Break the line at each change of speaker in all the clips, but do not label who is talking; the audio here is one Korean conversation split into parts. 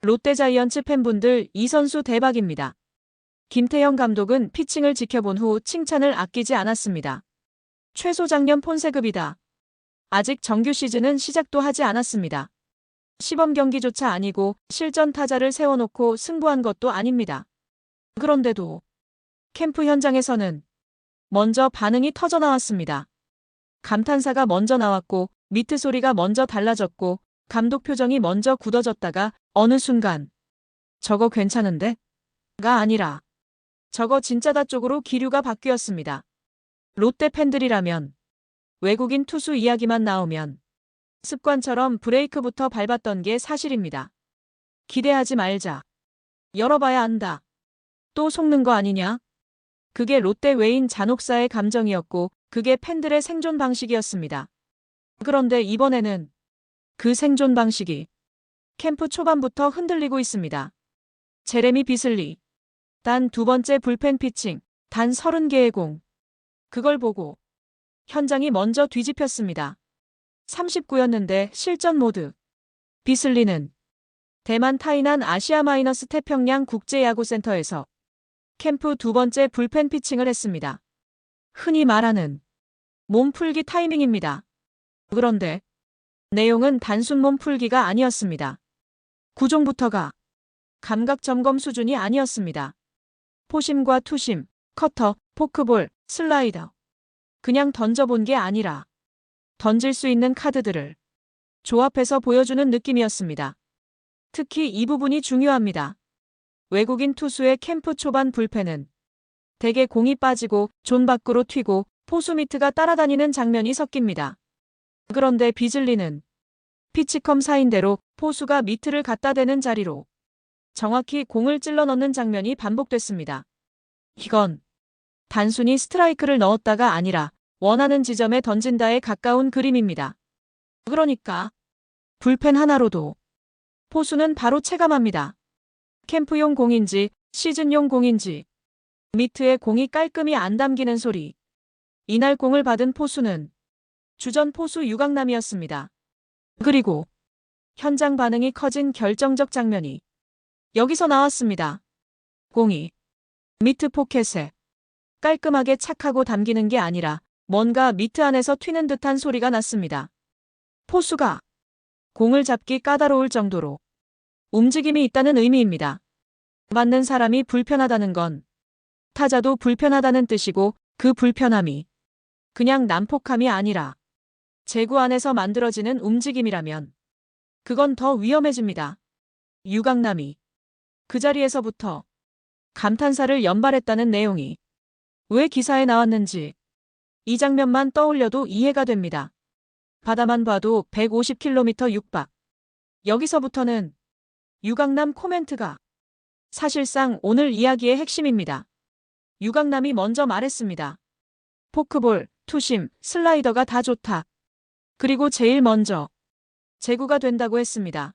롯데자이언츠 팬분들 이 선수 대박입니다. 김태형 감독은 피칭을 지켜본 후 칭찬을 아끼지 않았습니다. 최소 작년 폰세급이다. 아직 정규 시즌은 시작도 하지 않았습니다. 시범 경기조차 아니고 실전 타자를 세워놓고 승부한 것도 아닙니다. 그런데도 캠프 현장에서는 먼저 반응이 터져나왔습니다. 감탄사가 먼저 나왔고 미트 소리가 먼저 달라졌고 감독 표정이 먼저 굳어졌다가 어느 순간 저거 괜찮은데? 가 아니라 저거 진짜다 쪽으로 기류가 바뀌었습니다. 롯데 팬들이라면 외국인 투수 이야기만 나오면 습관처럼 브레이크부터 밟았던 게 사실입니다. 기대하지 말자. 열어봐야 안다. 또 속는 거 아니냐? 그게 롯데 외인 잔혹사의 감정이었고 그게 팬들의 생존 방식이었습니다. 그런데 이번에는 그 생존 방식이 캠프 초반부터 흔들리고 있습니다. 제레미 비슬리. 단 두 번째 불펜 피칭, 단 30개의 공. 그걸 보고 현장이 먼저 뒤집혔습니다. 39였는데 실전 모드. 비슬리는 대만 타이난 아시아 마이너스 태평양 국제야구센터에서 캠프 두 번째 불펜 피칭을 했습니다. 흔히 말하는 몸풀기 타이밍입니다. 그런데 내용은 단순 몸풀기가 아니었습니다. 구종부터가 감각 점검 수준이 아니었습니다. 포심과 투심, 커터, 포크볼, 슬라이더. 그냥 던져본 게 아니라 던질 수 있는 카드들을 조합해서 보여주는 느낌이었습니다. 특히 이 부분이 중요합니다. 외국인 투수의 캠프 초반 불펜은 대개 공이 빠지고 존 밖으로 튀고 포수 미트가 따라다니는 장면이 섞입니다. 그런데 비즐리는 피치컴 사인대로 포수가 미트를 갖다 대는 자리로 정확히 공을 찔러 넣는 장면이 반복됐습니다. 이건 단순히 스트라이크를 넣었다가 아니라 원하는 지점에 던진다에 가까운 그림입니다. 그러니까 불펜 하나로도 포수는 바로 체감합니다. 캠프용 공인지 시즌용 공인지 미트에 공이 깔끔히 안 담기는 소리. 이날 공을 받은 포수는 주전 포수 유강남이었습니다. 그리고 현장 반응이 커진 결정적 장면이 여기서 나왔습니다. 공이 미트 포켓에 깔끔하게 착하고 담기는 게 아니라 뭔가 미트 안에서 튀는 듯한 소리가 났습니다. 포수가 공을 잡기 까다로울 정도로 움직임이 있다는 의미입니다. 맞는 사람이 불편하다는 건 타자도 불편하다는 뜻이고 그 불편함이 그냥 난폭함이 아니라 제구 안에서 만들어지는 움직임이라면 그건 더 위험해집니다. 유강남이 그 자리에서부터 감탄사를 연발했다는 내용이 왜 기사에 나왔는지 이 장면만 떠올려도 이해가 됩니다. 바다만 봐도 150km 육박. 여기서부터는 유강남 코멘트가 사실상 오늘 이야기의 핵심입니다. 유강남이 먼저 말했습니다. 포크볼, 투심, 슬라이더가 다 좋다. 그리고 제일 먼저 제구가 된다고 했습니다.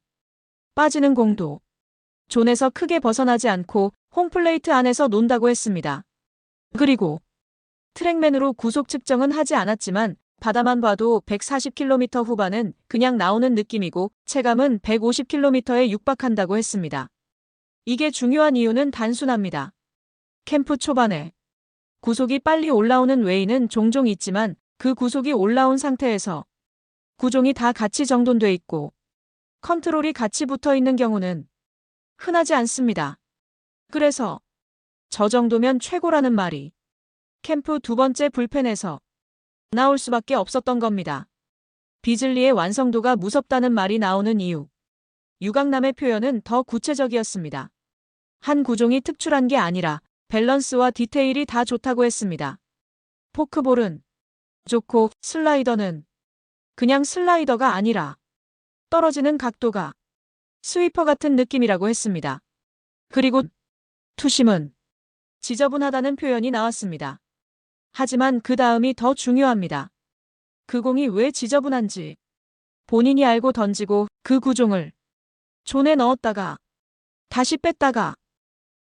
빠지는 공도 존에서 크게 벗어나지 않고 홈플레이트 안에서 논다고 했습니다. 그리고 트랙맨으로 구속 측정은 하지 않았지만 바다만 봐도 140km 후반은 그냥 나오는 느낌이고 체감은 150km에 육박한다고 했습니다. 이게 중요한 이유는 단순합니다. 캠프 초반에 구속이 빨리 올라오는 외인은 종종 있지만 그 구속이 올라온 상태에서 구종이 다 같이 정돈돼 있고 컨트롤이 같이 붙어 있는 경우는 흔하지 않습니다. 그래서 저 정도면 최고라는 말이 캠프 두 번째 불펜에서 나올 수밖에 없었던 겁니다. 비즐리의 완성도가 무섭다는 말이 나오는 이유. 유강남의 표현은 더 구체적이었습니다. 한 구종이 특출한 게 아니라 밸런스와 디테일이 다 좋다고 했습니다. 포크볼은 좋고 슬라이더는 그냥 슬라이더가 아니라 떨어지는 각도가 스위퍼 같은 느낌이라고 했습니다. 그리고 투심은 지저분하다는 표현이 나왔습니다. 하지만 그 다음이 더 중요합니다. 그 공이 왜 지저분한지 본인이 알고 던지고 그 구종을 존에 넣었다가 다시 뺐다가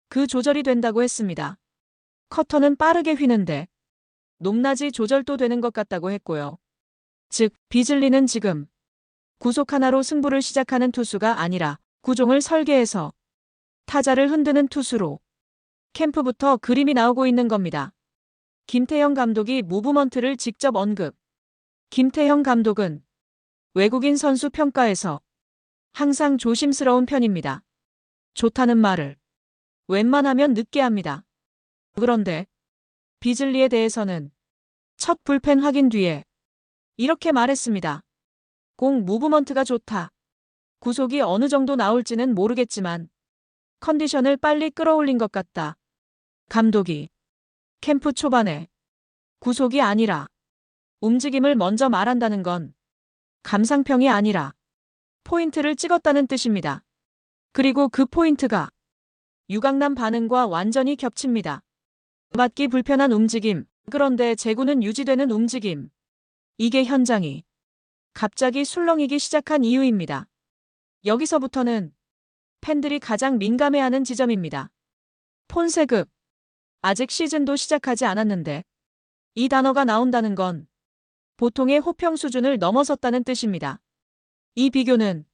그 조절이 된다고 했습니다. 커터는 빠르게 휘는데 높낮이 조절도 되는 것 같다고 했고요. 즉 비즐리는 지금 구속 하나로 승부를 시작하는 투수가 아니라 구종을 설계해서 타자를 흔드는 투수로 캠프부터 그림이 나오고 있는 겁니다. 김태형 감독이 무브먼트를 직접 언급. 김태형 감독은 외국인 선수 평가에서 항상 조심스러운 편입니다. 좋다는 말을 웬만하면 늦게 합니다. 그런데 비즐리에 대해서는 첫 불펜 확인 뒤에 이렇게 말했습니다. 공 무브먼트가 좋다. 구속이 어느 정도 나올지는 모르겠지만 컨디션을 빨리 끌어올린 것 같다. 감독이 캠프 초반에 구속이 아니라 움직임을 먼저 말한다는 건 감상평이 아니라 포인트를 찍었다는 뜻입니다. 그리고 그 포인트가 유강남 반응과 완전히 겹칩니다. 맞기 불편한 움직임, 그런데 제구는 유지되는 움직임. 이게 현장이 갑자기 술렁이기 시작한 이유입니다. 여기서부터는 팬들이 가장 민감해하는 지점입니다. 폰세급. 아직 시즌도 시작하지 않았는데 이 단어가 나온다는 건 보통의 호평 수준을 넘어섰다는 뜻입니다. 이 비교는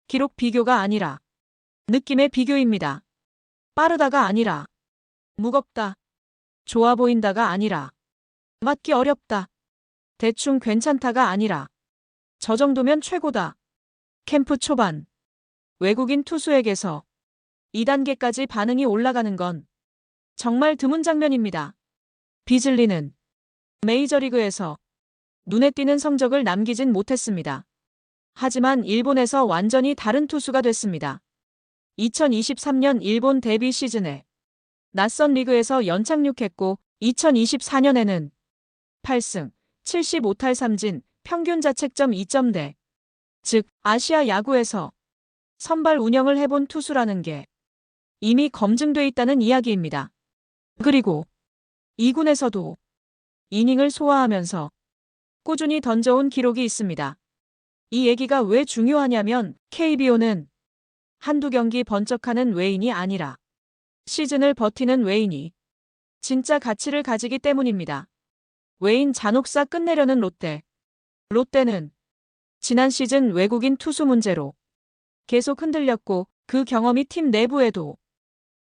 기록 비교가 아니라 느낌의 비교입니다. 빠르다가 아니라 무겁다. 좋아 보인다가 아니라 맞기 어렵다. 대충 괜찮다가 아니라 저 정도면 최고다. 캠프 초반 외국인 투수에게서 2단계까지 반응이 올라가는 건 정말 드문 장면입니다. 비즐리는 메이저리그에서 눈에 띄는 성적을 남기진 못했습니다. 하지만 일본에서 완전히 다른 투수가 됐습니다. 2023년 일본 데뷔 시즌에 낯선 리그에서 연착륙했고 2024년에는 8승 75탈 3진 평균 자책점 2점대, 즉 아시아 야구에서 선발 운영을 해본 투수라는 게 이미 검증돼 있다는 이야기입니다. 그리고 2군에서도 이닝을 소화하면서 꾸준히 던져온 기록이 있습니다. 이 얘기가 왜 중요하냐면 KBO는 한두 경기 번쩍하는 외인이 아니라 시즌을 버티는 외인이 진짜 가치를 가지기 때문입니다. 외인 잔혹사 끝내려는 롯데. 롯데는 지난 시즌 외국인 투수 문제로 계속 흔들렸고 그 경험이 팀 내부에도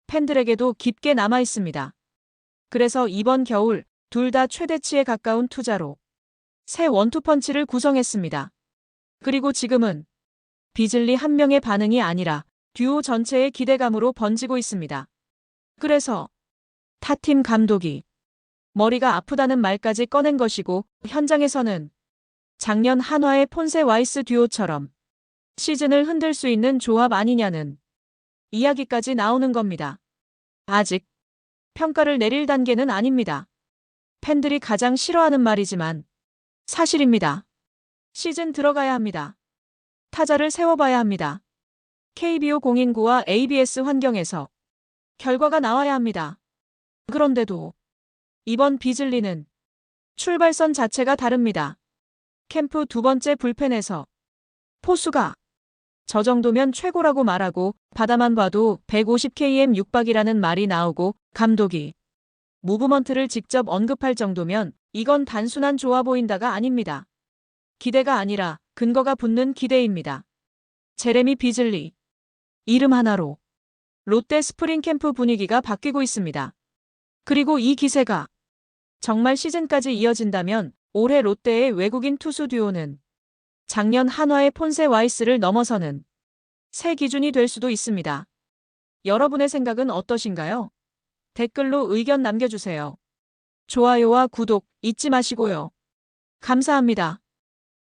팬들에게도 깊게 남아 있습니다. 그래서 이번 겨울 둘 다 최대치에 가까운 투자로 새 원투펀치를 구성했습니다. 그리고 지금은 비즐리 한 명의 반응이 아니라 듀오 전체의 기대감으로 번지고 있습니다. 그래서 타팀 감독이 머리가 아프다는 말까지 꺼낸 것이고 현장에서는 작년 한화의 폰세 와이스 듀오처럼 시즌을 흔들 수 있는 조합 아니냐는 이야기까지 나오는 겁니다. 아직 평가를 내릴 단계는 아닙니다. 팬들이 가장 싫어하는 말이지만 사실입니다. 시즌 들어가야 합니다. 타자를 세워봐야 합니다. KBO 공인구와 ABS 환경에서 결과가 나와야 합니다. 그런데도 이번 비즐리는 출발선 자체가 다릅니다. 캠프 두 번째 불펜에서 포수가 저 정도면 최고라고 말하고 바다만 봐도 150km 육박이라는 말이 나오고 감독이 무브먼트를 직접 언급할 정도면 이건 단순한 좋아 보인다가 아닙니다. 기대가 아니라 근거가 붙는 기대입니다. 제레미 비즐리. 이름 하나로 롯데 스프링 캠프 분위기가 바뀌고 있습니다. 그리고 이 기세가 정말 시즌까지 이어진다면 올해 롯데의 외국인 투수 듀오는 작년 한화의 폰세 와이스를 넘어서는 새 기준이 될 수도 있습니다. 여러분의 생각은 어떠신가요? 댓글로 의견 남겨주세요. 좋아요와 구독 잊지 마시고요. 감사합니다.